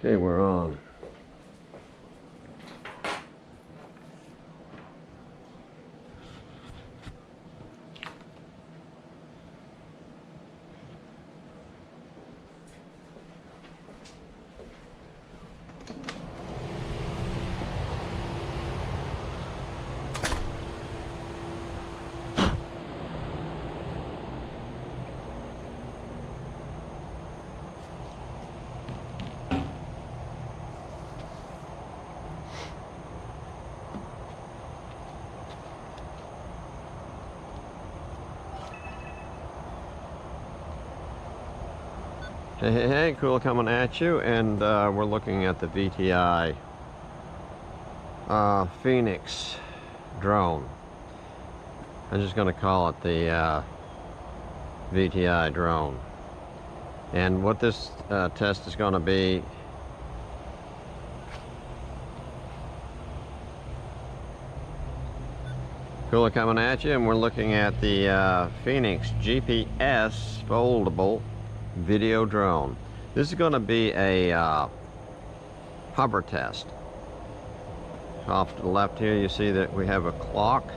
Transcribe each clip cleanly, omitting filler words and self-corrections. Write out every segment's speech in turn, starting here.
Okay, we're on. Hey, cool coming at you, and we're looking at the VTI Phoenix drone. I'm just going to call it the VTI drone. And what this test is going to be, cooler coming at you, and we're looking at the Phoenix GPS foldable video drone. This is going to be a hover test. Off to the left here you see that we have a clock.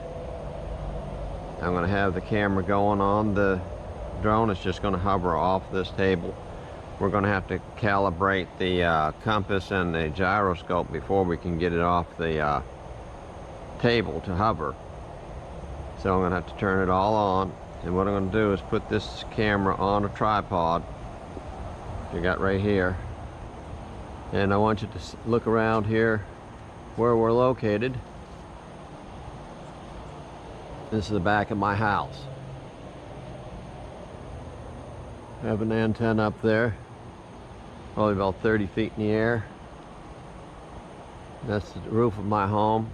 I'm going to have the camera going on the drone. It's just going to hover off this table. We're going to have to calibrate the compass and the gyroscope before we can get it off the table to hover. So I'm going to have to turn it all on. And what I'm going to do is put this camera on a tripod you got right here, and I want you to look around here where we're located. This is the back of my house. I have an antenna up there, probably about 30 feet in the air. That's the roof of my home.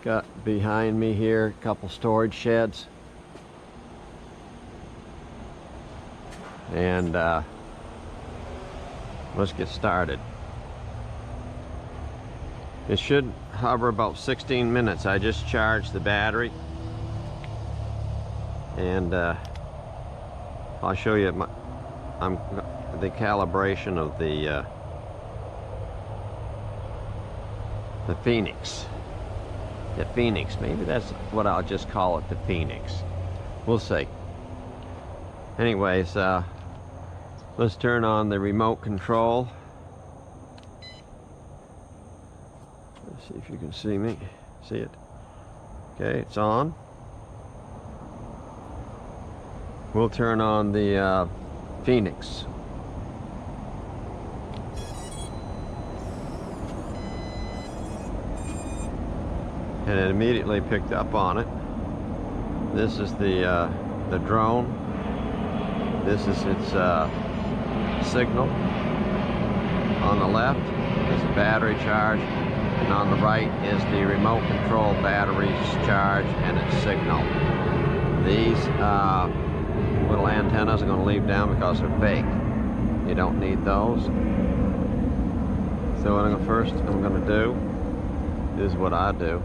Got behind me here a couple storage sheds. And let's get started. It should hover about 16 minutes. I just charged the battery, and I'll show you the calibration of the Phoenix. The Phoenix, maybe that's what I'll just call it, the Phoenix. We'll see. Anyways, let's turn on the remote control. Let's see if you can see me. See it? Okay, it's on. We'll turn on the Phoenix. And it immediately picked up on it. This is the drone. This is its signal. On the left is the battery charge, and on the right is the remote control battery's charge and its signal. These little antennas are going to leave down because they're fake. You don't need those. So what I'm going to do is what I do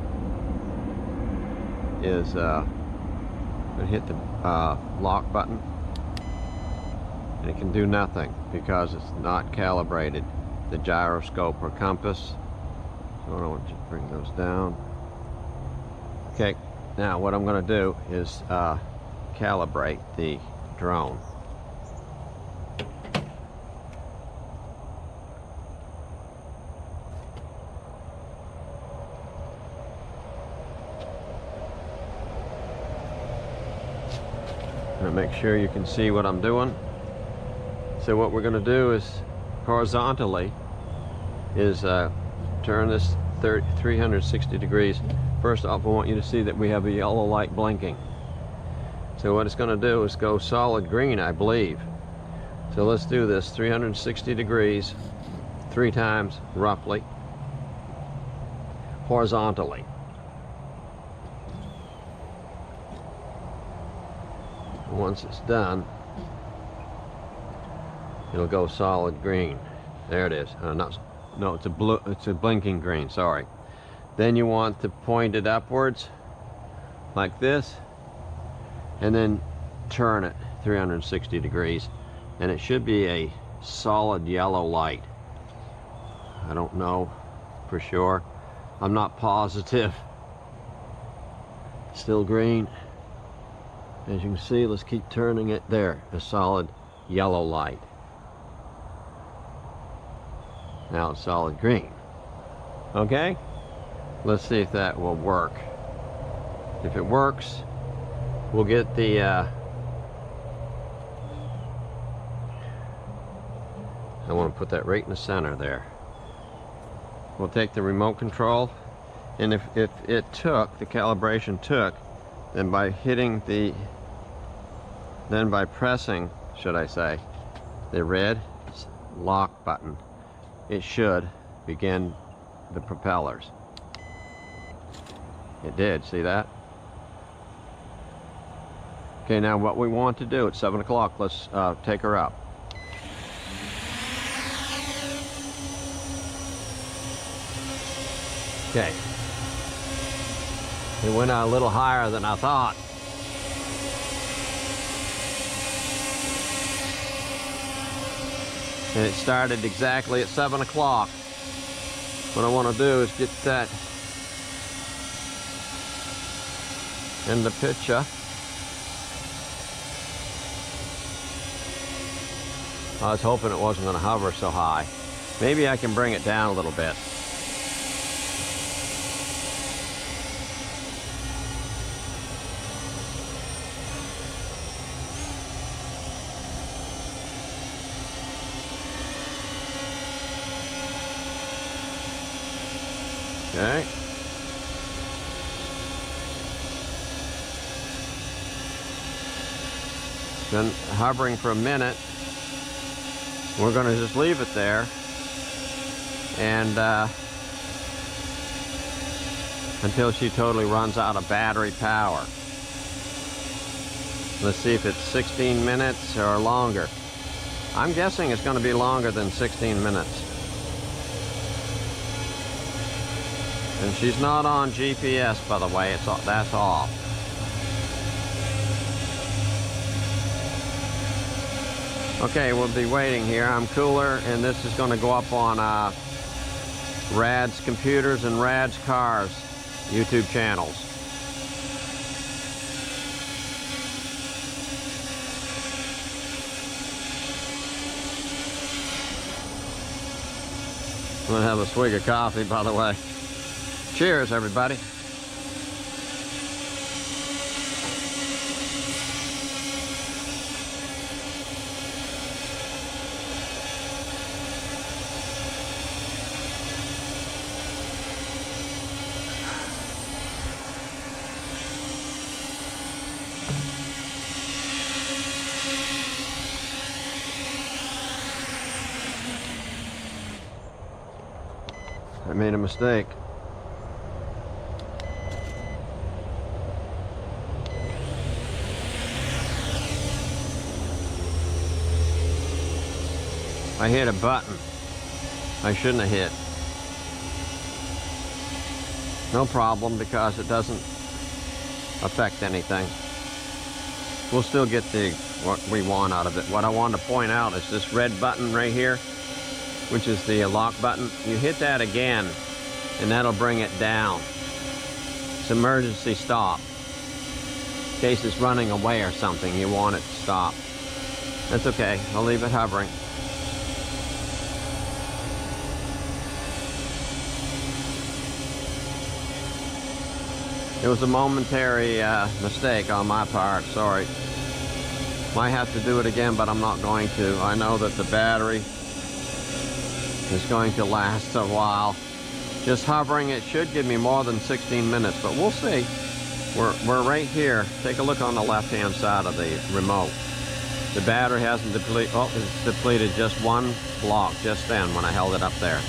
is I'm going to hit the lock button. And it can do nothing because it's not calibrated, the gyroscope or compass. So I want you to bring those down. Okay, now what I'm going to do is calibrate the drone. I'm going to make sure you can see what I'm doing. So what we're going to do is horizontally is turn this 360 degrees. First off, I want you to see that we have a yellow light blinking. So what it's going to do is go solid green, I believe. So let's do this 360 degrees 3 times roughly horizontally. Once it's done, it'll go solid green. There it is. No, it's a blue. It's a blinking green. Sorry. Then you want to point it upwards, like this, and then turn it 360 degrees, and it should be a solid yellow light. I don't know for sure. I'm not positive. Still green. As you can see, let's keep turning it there. A solid yellow light. Now it's solid green. Okay? Let's see if that will work. If it works, we'll get the I want to put that right in the center there. We'll take the remote control, and if it took, the calibration took, then by pressing, should I say, the red lock button, it should begin the propellers. It did, see that? Okay, now what we want to do, it's 7 o'clock, let's take her up. Okay. It went a little higher than I thought. And it started exactly at 7 o'clock. What I want to do is get that in the picture. I was hoping it wasn't going to hover so high. Maybe I can bring it down a little bit. Okay. Been hovering for a minute. We're going to just leave it there, and until she totally runs out of battery power. Let's see if it's 16 minutes or longer. I'm guessing it's going to be longer than 16 minutes. And she's not on GPS, by the way. That's off. Okay, we'll be waiting here. I'm cooler, and this is going to go up on Rad's Computers and Rad's Cars YouTube channels. I'm going to have a swig of coffee, by the way. Cheers, everybody. I made a mistake. I hit a button I shouldn't have hit. No problem, because it doesn't affect anything. We'll still get what we want out of it. What I want to point out is this red button right here, which is the lock button. You hit that again, and that'll bring it down. It's emergency stop. In case it's running away or something, you want it to stop. That's okay, I'll leave it hovering. It was a momentary mistake on my part, sorry. Might have to do it again, but I'm not going to. I know that the battery is going to last a while. Just hovering, it should give me more than 16 minutes, but we'll see. We're right here. Take a look on the left-hand side of the remote. The battery hasn't depleted. Oh, it's depleted just one block just then when I held it up there.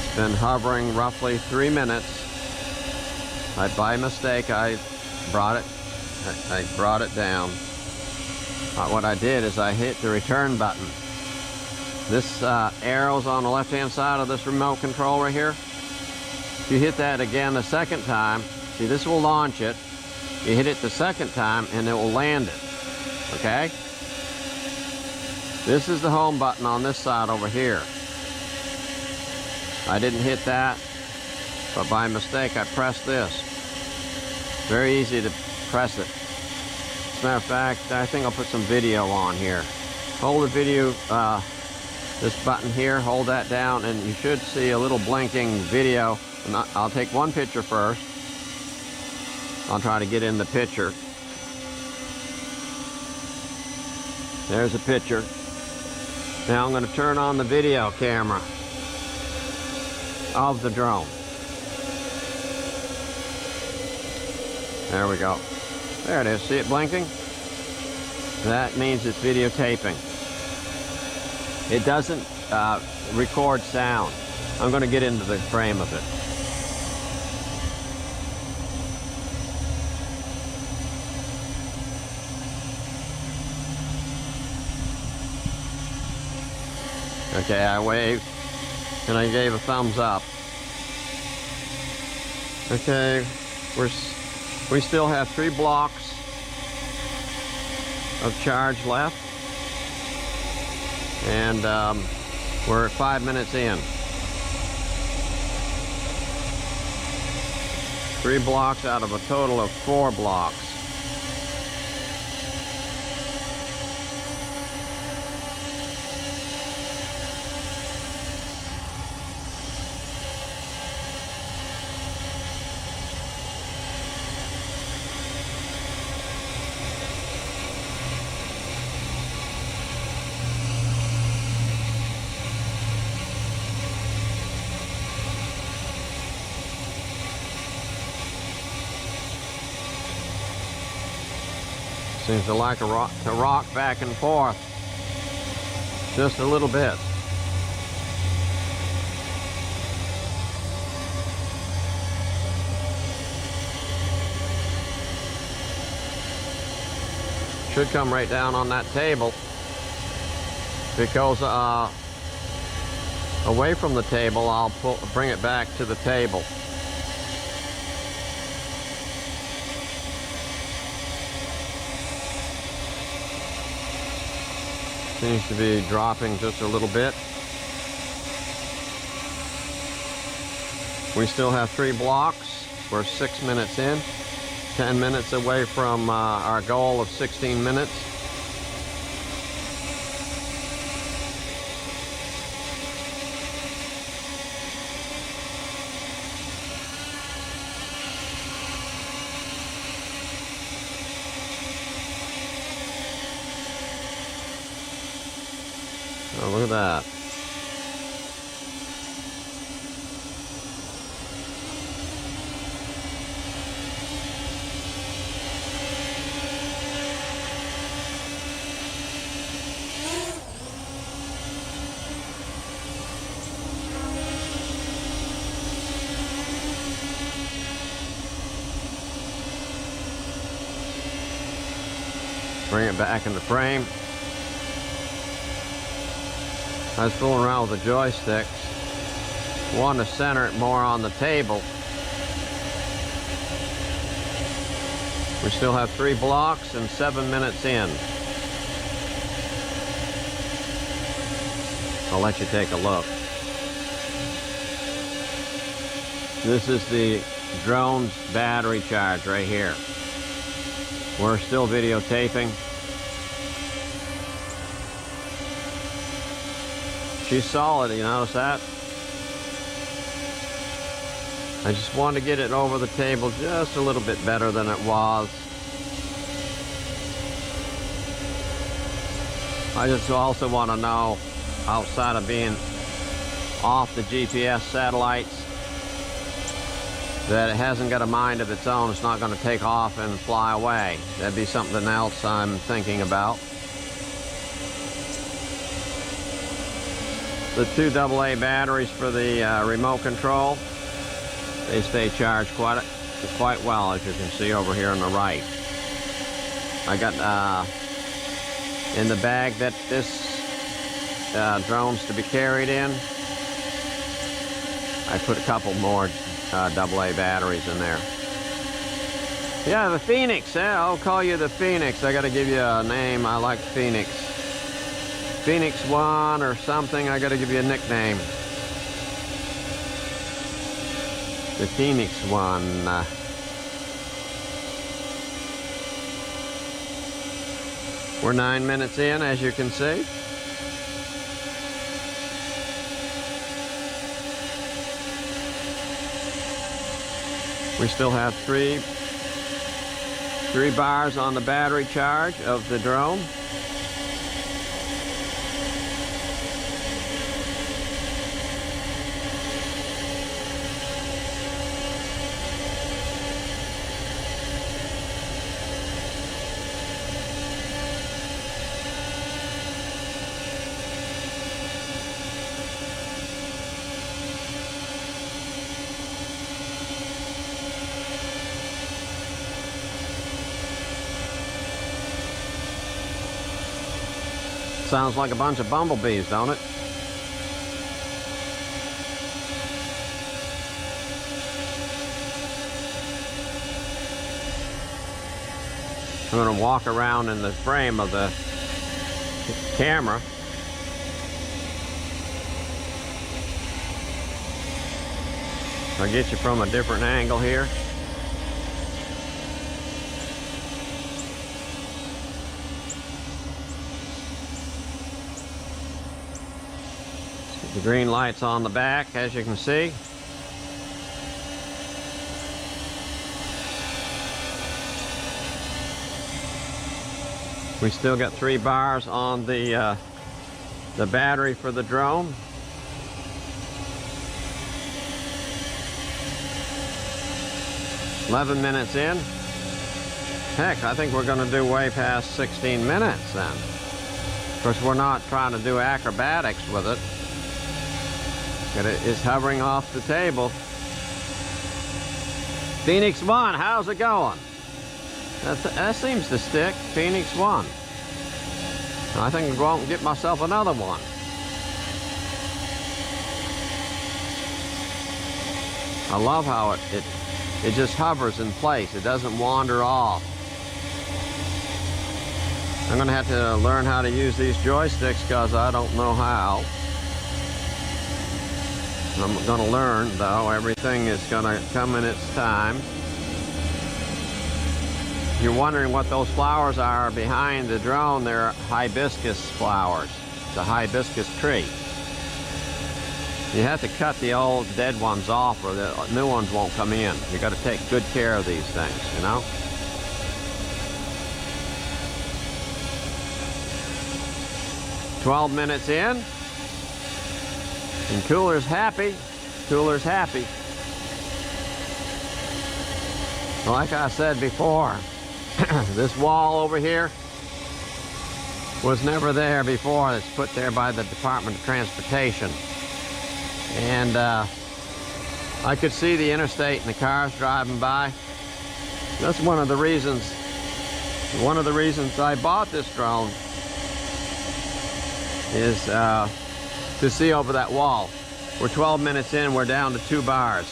It's been hovering roughly 3 minutes. By mistake, I brought it down. What I did is I hit the return button. This arrow's on the left-hand side of this remote control right here. If you hit that again the second time, see, this will launch it. You hit it the second time and it will land it, okay? This is the home button on this side over here. I didn't hit that, but by mistake I pressed this. Very easy to press it. As a matter of fact, I think I'll put some video on here. Hold the video, this button here, hold that down, and you should see a little blinking video. And I'll take one picture first. I'll try to get in the picture. There's a picture. Now I'm going to turn on the video camera of the drone. There we go. There it is. See it blinking? That means it's videotaping. It doesn't record sound. I'm going to get into the frame of it. Okay, I waved and I gave a thumbs up. Okay, we still have 3 blocks of charge left, and we're at 5 minutes in. 3 blocks out of a total of 4 blocks. Seems to like to rock back and forth just a little bit. Should come right down on that table, because away from the table I'll bring it back to the table. Seems to be dropping just a little bit. We still have 3 blocks. We're 6 minutes in. 10 minutes away from our goal of 16 minutes. Oh, look at that. Bring it back in the frame. I was fooling around with the joysticks. Wanted to center it more on the table. We still have 3 blocks and 7 minutes in. I'll let you take a look. This is the drone's battery charge right here. We're still videotaping. She's solid, you notice that? I just wanted to get it over the table just a little bit better than it was. I just also want to know, outside of being off the GPS satellites, that it hasn't got a mind of its own. It's not going to take off and fly away. That'd be something else I'm thinking about. The 2 AA batteries for the remote control, they stay charged quite well, as you can see over here on the right. I got in the bag that this drone's to be carried in, I put a couple more AA batteries in there. Yeah, the Phoenix. I'll call you the Phoenix. I got to give you a name. I like Phoenix. Phoenix 1 or something. I gotta give you a nickname. The Phoenix 1. We're 9 minutes in, as you can see. We still have three bars on the battery charge of the drone. Sounds like a bunch of bumblebees, don't it? I'm going to walk around in the frame of the camera. I'll get you from a different angle here. The green light's on the back, as you can see. We still got 3 bars on the battery for the drone. "11 minutes in. Heck, I think we're going to do way past 16 minutes then. Of course, we're not trying to do acrobatics with it. It is hovering off the table. Phoenix 1, how's it going? That seems to stick. Phoenix 1. I think I'll go out and get myself another one. I love how it just hovers in place. It doesn't wander off. I'm going to have to learn how to use these joysticks because I don't know how. I'm going to learn, though. Everything is going to come in its time. You're wondering what those flowers are behind the drone. They're hibiscus flowers. It's a hibiscus tree. You have to cut the old dead ones off or the new ones won't come in. You got to take good care of these things, you know? "12 minutes in. And cooler's happy. Cooler's happy. Like I said before, this wall over here was never there before. It's put there by the Department of Transportation. And I could see the interstate and the cars driving by. That's one of the reasons I bought this drone is to see over that wall. We're 12 minutes in, we're down to 2 bars.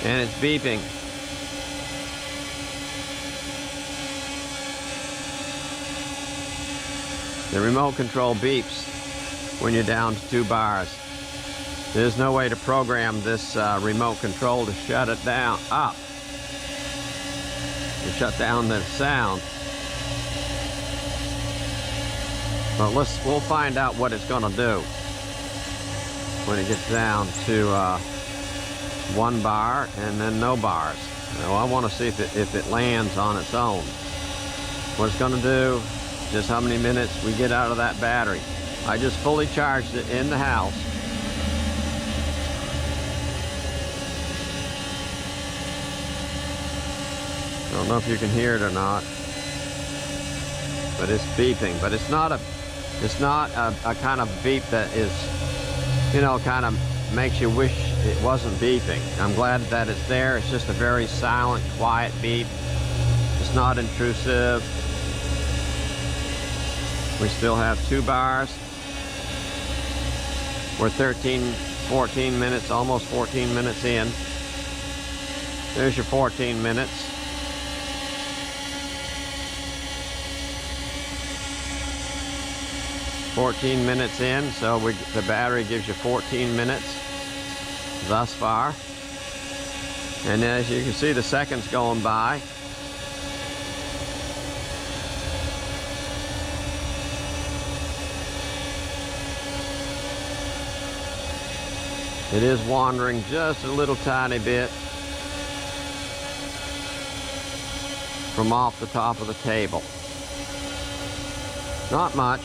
And it's beeping. The remote control beeps when you're down to 2 bars. There's no way to program this remote control to shut it down up. To shut down the sound. But we'll find out what it's going to do when it gets down to 1 bar and then no bars. So I want to see if it lands on its own. What it's going to do, just how many minutes we get out of that battery. I just fully charged it in the house. I don't know if you can hear it or not, but it's beeping. But it's not a kind of beep that is, you know, kind of makes you wish it wasn't beeping. I'm glad that it's there. It's just a very silent, quiet beep. It's not intrusive. We still have 2 bars. We're 14 minutes, almost 14 minutes in. There's your 14 minutes. 14 minutes in, so the battery gives you 14 minutes thus far. And as you can see, the seconds going by. It is wandering just a little tiny bit from off the top of the table. Not much.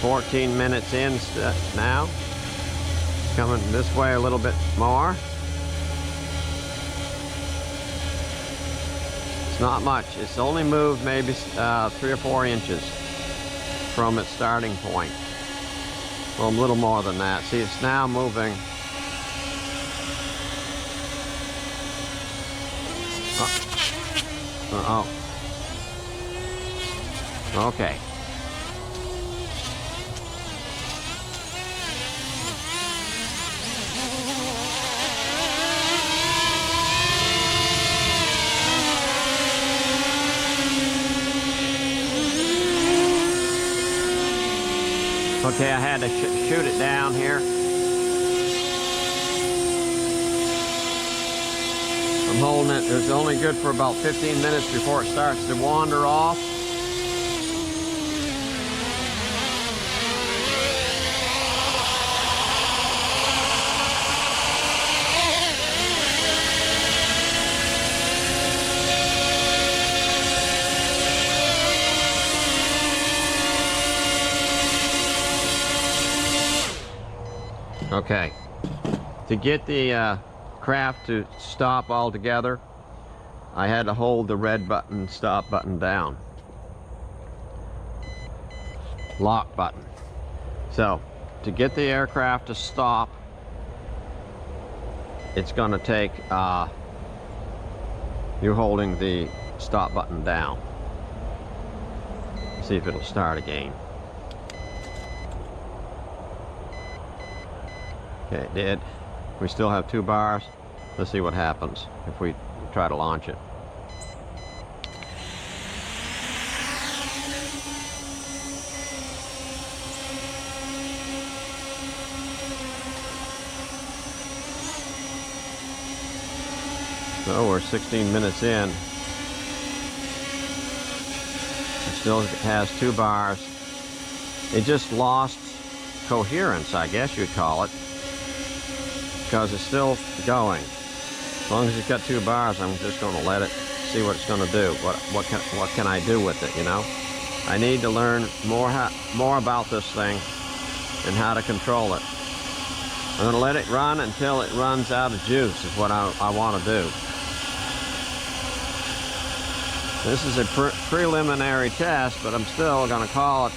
"14 minutes in now. Coming this way a little bit more. It's not much. It's only moved maybe 3 or 4 inches from its starting point. Well, a little more than that. See, it's now moving. Oh. Okay. Okay, I had to shoot it down here. I'm holding it. It's only good for about 15 minutes before it starts to wander off. Okay, to get the craft to stop altogether, I had to hold the red button, stop button down. Lock button. So, to get the aircraft to stop, it's going to take you holding the stop button down. See if it'll start again. Okay, it did. We still have 2 bars. Let's see what happens if we try to launch it. So we're 16 minutes in. It still has 2 bars. It just lost coherence, I guess you'd call it, because it's still going. As long as it's got 2 bars, I'm just going to let it see what it's going to do. What can I do with it, you know? I need to learn more about this thing and how to control it. I'm going to let it run until it runs out of juice is what I want to do. This is a preliminary test, but I'm still going to call it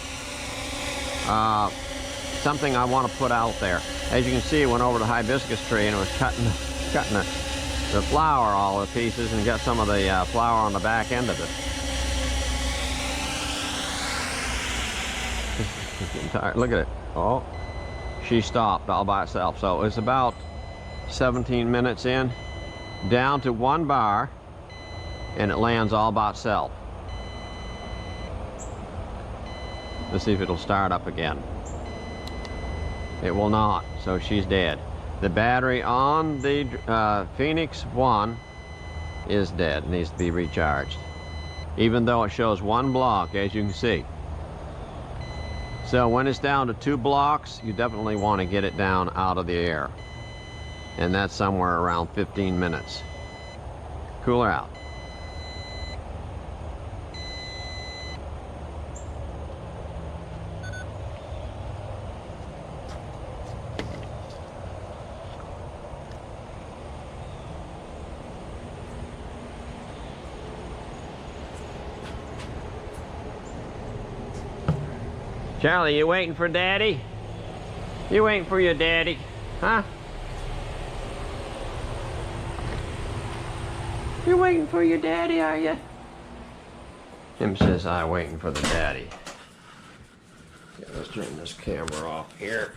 something I want to put out there. As you can see, it went over the hibiscus tree and it was cutting the flower all to pieces and got some of the flower on the back end of it. Look at it. Oh, she stopped all by itself. So it's about 17 minutes in, down to 1 bar, and it lands all by itself. Let's see if it'll start up again. It will not, so she's dead. The battery on the Phoenix 1 is dead, needs to be recharged. Even though it shows 1 block, as you can see. So when it's down to 2 blocks, you definitely want to get it down out of the air. And that's somewhere around 15 minutes. Cool her out. Charlie, you waiting for Daddy? You waiting for your daddy? Huh? You waiting for your daddy, are you? Him says, I'm waiting for the daddy. Okay, let's turn this camera off here.